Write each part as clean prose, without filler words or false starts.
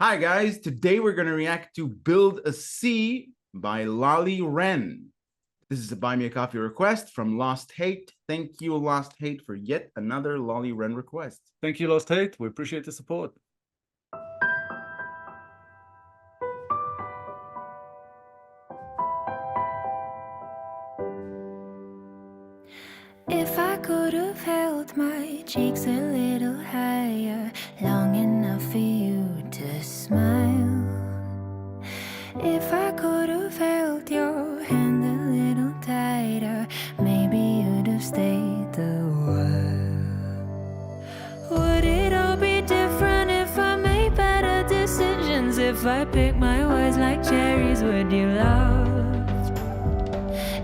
Hi guys, today we're going to react to Build a Sea by LOLLI WREN. This is a Buy Me a Coffee request from Lost Hate. Thank you, Lost Hate, for yet another LOLLI WREN request. Thank you, Lost Hate. We appreciate the support. If I could have held my cheeks a little higher, long enough for you to smile. If I could have held your hand a little tighter, maybe you'd have stayed a while. Would it all be different if I made better decisions? If I picked my words like cherries, would you love?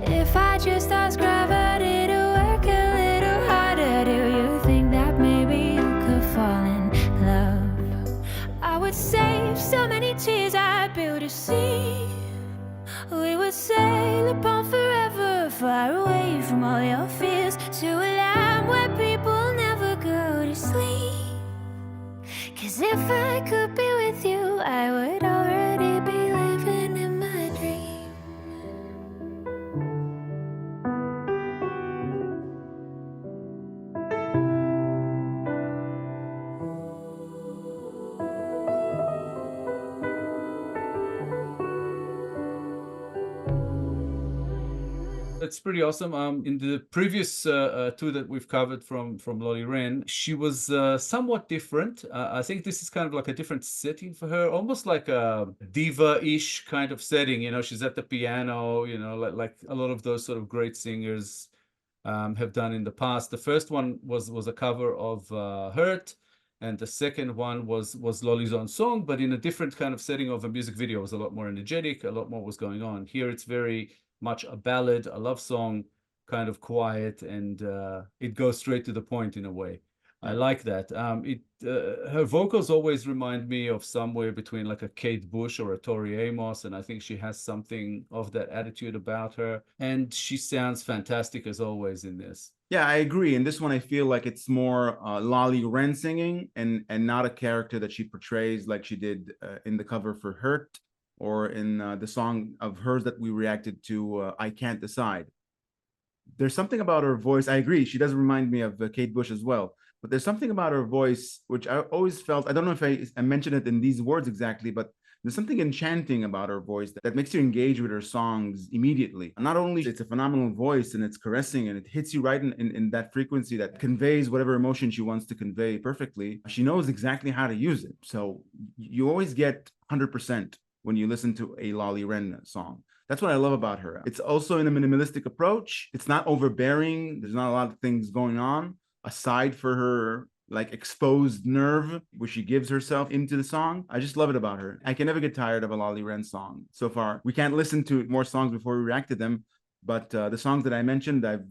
If I just asked gravity to work a little harder, do you think that maybe you could fall in love? I would save so many tears, I'd build a sea. We would sail upon forever, far away from all your fears, to a land where people never go to sleep. 'Cause if I could be with you, I would already be living in my dream. That's pretty awesome. In the previous two that we've covered from LOLLI WREN, she was somewhat different. I think this is kind of like a different setting for her, almost like a diva-ish kind of setting. You know, she's at the piano. You know, like a lot of those sort of great singers have done in the past. The first one was a cover of Hurt, and the second one was Lolli's own song, but in a different kind of setting of a music video. It was a lot more energetic, a lot more was going on. Here it's very much a ballad, a love song, kind of quiet, and it goes straight to the point in a way. I like that. Her vocals always remind me of somewhere between like a Kate Bush or a Tori Amos, and I think she has something of that attitude about her. And she sounds fantastic as always in this. Yeah, I agree. In this one, I feel like it's more LOLLI WREN singing and not a character that she portrays like she did in the cover for Hurt, or in the song of hers that we reacted to, I Can't Decide. There's something about her voice. I agree. She does remind me of Kate Bush as well. But there's something about her voice, which I always felt, I don't know if I mentioned it in these words exactly, but there's something enchanting about her voice that makes you engage with her songs immediately. Not only it's a phenomenal voice and it's caressing and it hits you right in that frequency that conveys whatever emotion she wants to convey perfectly, she knows exactly how to use it. So you always get 100% when you listen to a LOLLI WREN song. That's what I love about her. It's also in a minimalistic approach. It's not overbearing. There's not a lot of things going on aside for her like exposed nerve where she gives herself into the song. I just love it about her. I can never get tired of a LOLLI WREN song so far. We can't listen to more songs before we react to them, but the songs that I mentioned, I've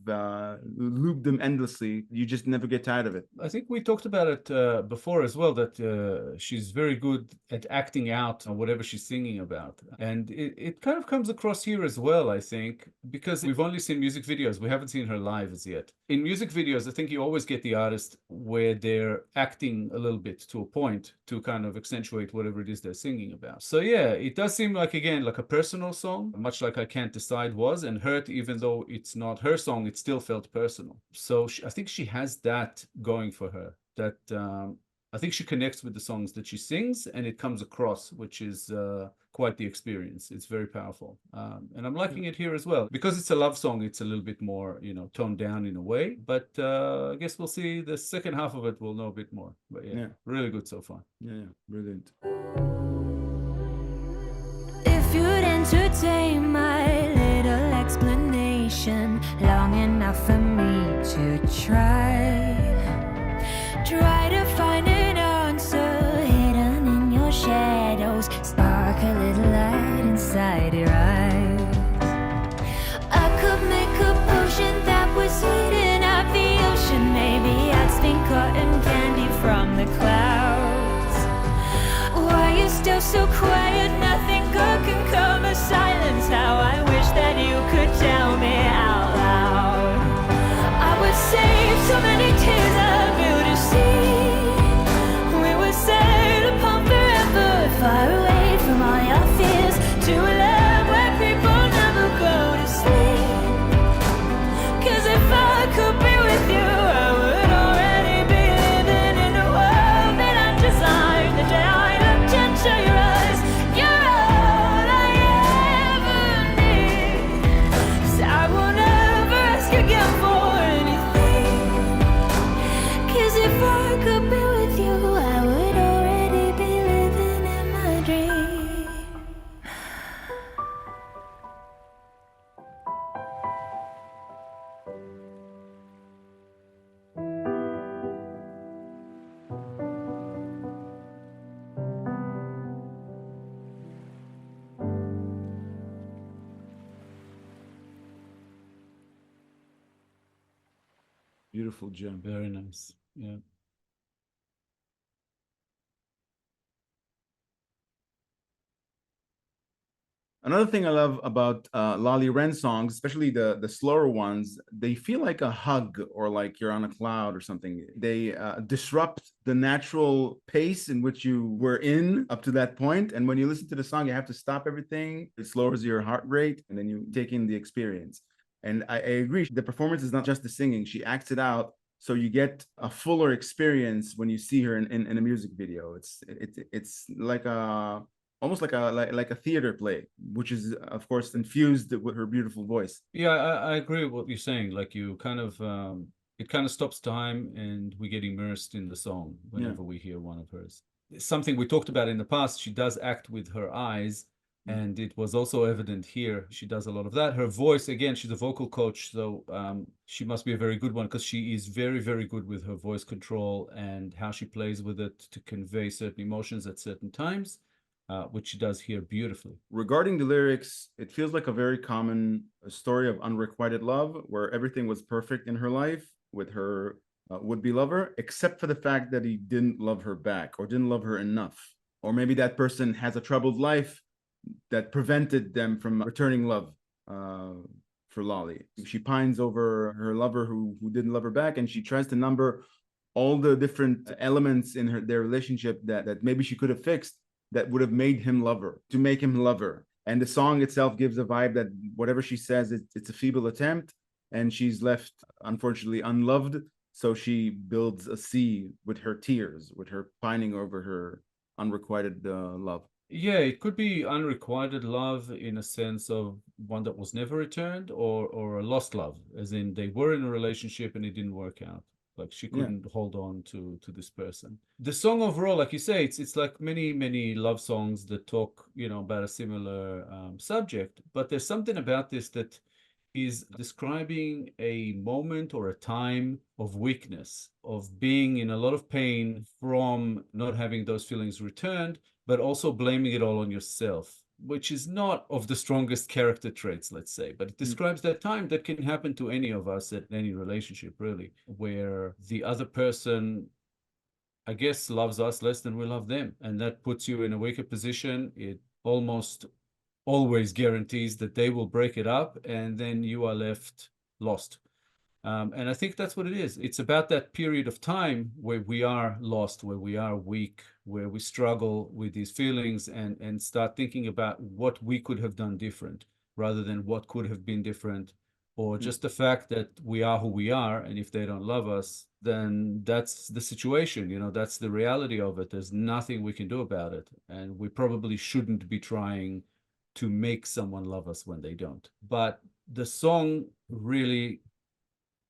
looped them endlessly. You just never get tired of it. I think we talked about it before as well, that she's very good at acting out whatever she's singing about. And it kind of comes across here as well, I think, because we've only seen music videos. We haven't seen her live as yet. In music videos, I think you always get the artist where they're acting a little bit to a point to kind of accentuate whatever it is they're singing about. So yeah, it does seem like, again, like a personal song, much like I Can't Decide was, and Hurt, even though it's not her song, it still felt personal. So I think she has that going for her, that I think she connects with the songs that she sings, and it comes across, which is quite the experience. It's very powerful. And I'm liking it here as well. Because it's a love song, it's a little bit more, you know, toned down in a way. But I guess we'll see the second half of it, we'll know a bit more. But yeah, really good so far. Yeah, brilliant. If you'd entertain my little explanation long enough for me to try to find an answer hidden in your shadows, spark a little light inside your eyes. I could make a potion that would sweeten up the ocean. Maybe I'd spin cotton candy from the clouds. Why you still so quiet? Nothing good can come of silence. How I wish that you could tell me out loud. I would save so many tears, I'd build a sea. We would sail upon forever, far away from all your fears, to a land where people never go to sleep. 'Cause if I could be with you, I would already be living in a world that I designed. The day I looked into your eyes, you're all I ever need. So I won't ever ask again for anything. 'Cause if I could be with you, I would already be living in my dream. Beautiful gem. Very nice. Yeah. Another thing I love about LOLLI WREN songs, especially the slower ones, they feel like a hug or like you're on a cloud or something. They disrupt the natural pace in which you were in up to that point. And when you listen to the song, you have to stop everything. It lowers your heart rate, and then you take in the experience. And I agree. The performance is not just the singing. She acts it out. So you get a fuller experience when you see her in a music video. It's like a almost like a theater play, which is of course infused with her beautiful voice. Yeah, I agree with what you're saying. Like you kind of it kind of stops time and we get immersed in the song whenever we hear one of hers. Something we talked about in the past, she does act with her eyes, and it was also evident here. She does a lot of that. Her voice, again, she's a vocal coach, so she must be a very good one, because she is very, very good with her voice control and how she plays with it to convey certain emotions at certain times. Which she does here beautifully. Regarding the lyrics, it feels like a very common story of unrequited love, where everything was perfect in her life with her would-be lover, except for the fact that he didn't love her back or didn't love her enough. Or maybe that person has a troubled life that prevented them from returning love for LOLLI. She pines over her lover who didn't love her back, and she tries to number all the different elements in their relationship that maybe she could have fixed, that would have made him love her, to make him love her. And the song itself gives a vibe that whatever she says, it's a feeble attempt, and she's left, unfortunately, unloved. So she builds a sea with her tears, with her pining over her unrequited love. Yeah, it could be unrequited love in a sense of one that was never returned, or a lost love, as in they were in a relationship and it didn't work out. Like she couldn't hold on to this person. The song overall, like you say, it's like many love songs that talk, about a similar subject. But there's something about this that is describing a moment or a time of weakness, of being in a lot of pain from not having those feelings returned, but also blaming it all on yourself, which is not of the strongest character traits, let's say, but it describes that time that can happen to any of us at any relationship, really, where the other person, I guess, loves us less than we love them. And that puts you in a weaker position. It almost always guarantees that they will break it up, and then you are left lost. And I think that's what it is. It's about that period of time where we are lost, where we are weak, where we struggle with these feelings, and start thinking about what we could have done different rather than what could have been different, or just the fact that we are who we are. And if they don't love us, then that's the situation, that's the reality of it. There's nothing we can do about it. And we probably shouldn't be trying to make someone love us when they don't. But the song really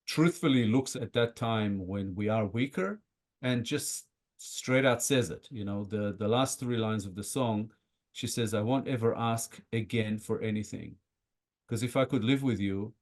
truthfully looks at that time when we are weaker and just straight out says it. The last 3 lines of the song, she says, "I won't ever ask again for anything, because if I could live with you,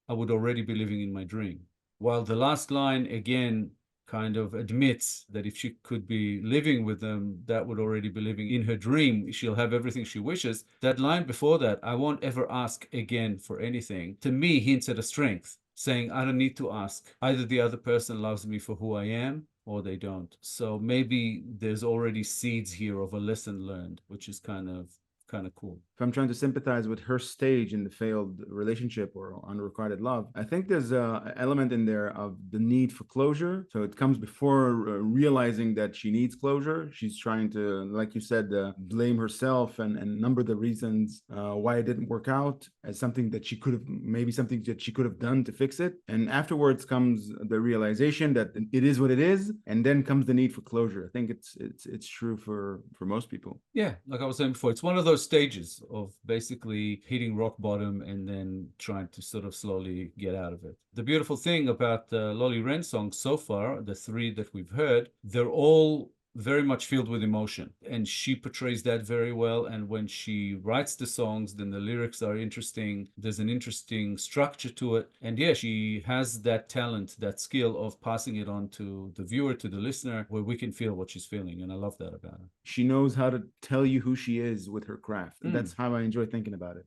I would already be living in my dream." While the last line again kind of admits that if she could be living with them, that would already be living in her dream. She'll have everything she wishes. That line before that, "I won't ever ask again for anything," to me hints at a strength, saying I don't need to ask. Either the other person loves me for who I am, or they don't. So maybe there's already seeds here of a lesson learned, which is kind of kind of cool. If I'm trying to sympathize with her stage in the failed relationship or unrequited love, I think there's an element in there of the need for closure. So it comes before realizing that she needs closure. She's trying to, like you said, blame herself and number the reasons why it didn't work out as something that she could have, maybe something that she could have done to fix it. And afterwards comes the realization that it is what it is, and then comes the need for closure. I think it's true for most people. Yeah, like I was saying before, it's one of those stages of basically hitting rock bottom and then trying to sort of slowly get out of it. The beautiful thing about the LOLLI WREN songs so far, the 3 that we've heard, they're all very much filled with emotion, and she portrays that very well. And when she writes the songs, then the lyrics are interesting. There's an interesting structure to it, and yeah, she has that talent, that skill of passing it on to the viewer, to the listener, where we can feel what she's feeling, and I love that about her. She knows how to tell you who she is with her craft, and that's how I enjoy thinking about it.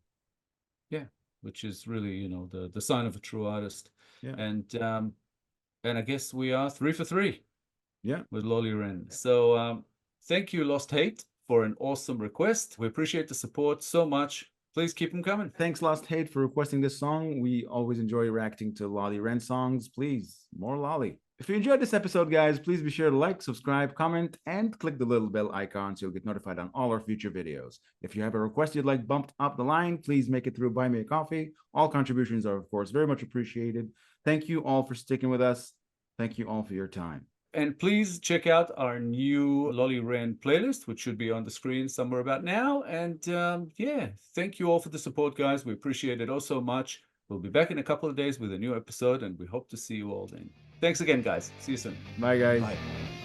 Yeah, which is really, you know, the sign of a true artist. Yeah. And I guess we are 3 for 3. Yeah, with LOLLI WREN. So thank you, Lost Hate, for an awesome request. We appreciate the support so much. Please keep them coming. Thanks, Lost Hate, for requesting this song. We always enjoy reacting to LOLLI WREN songs. Please, more LOLLI. If you enjoyed this episode, guys, please be sure to like, subscribe, comment, and click the little bell icon so you'll get notified on all our future videos. If you have a request you'd like bumped up the line, please make it through Buy Me a Coffee. All contributions are, of course, very much appreciated. Thank you all for sticking with us. Thank you all for your time. And please check out our new LOLLI WREN playlist, which should be on the screen somewhere about now. And yeah, thank you all for the support, guys. We appreciate it all so much. We'll be back in a couple of days with a new episode, and we hope to see you all then. Thanks again, guys. See you soon. Bye, guys. Bye.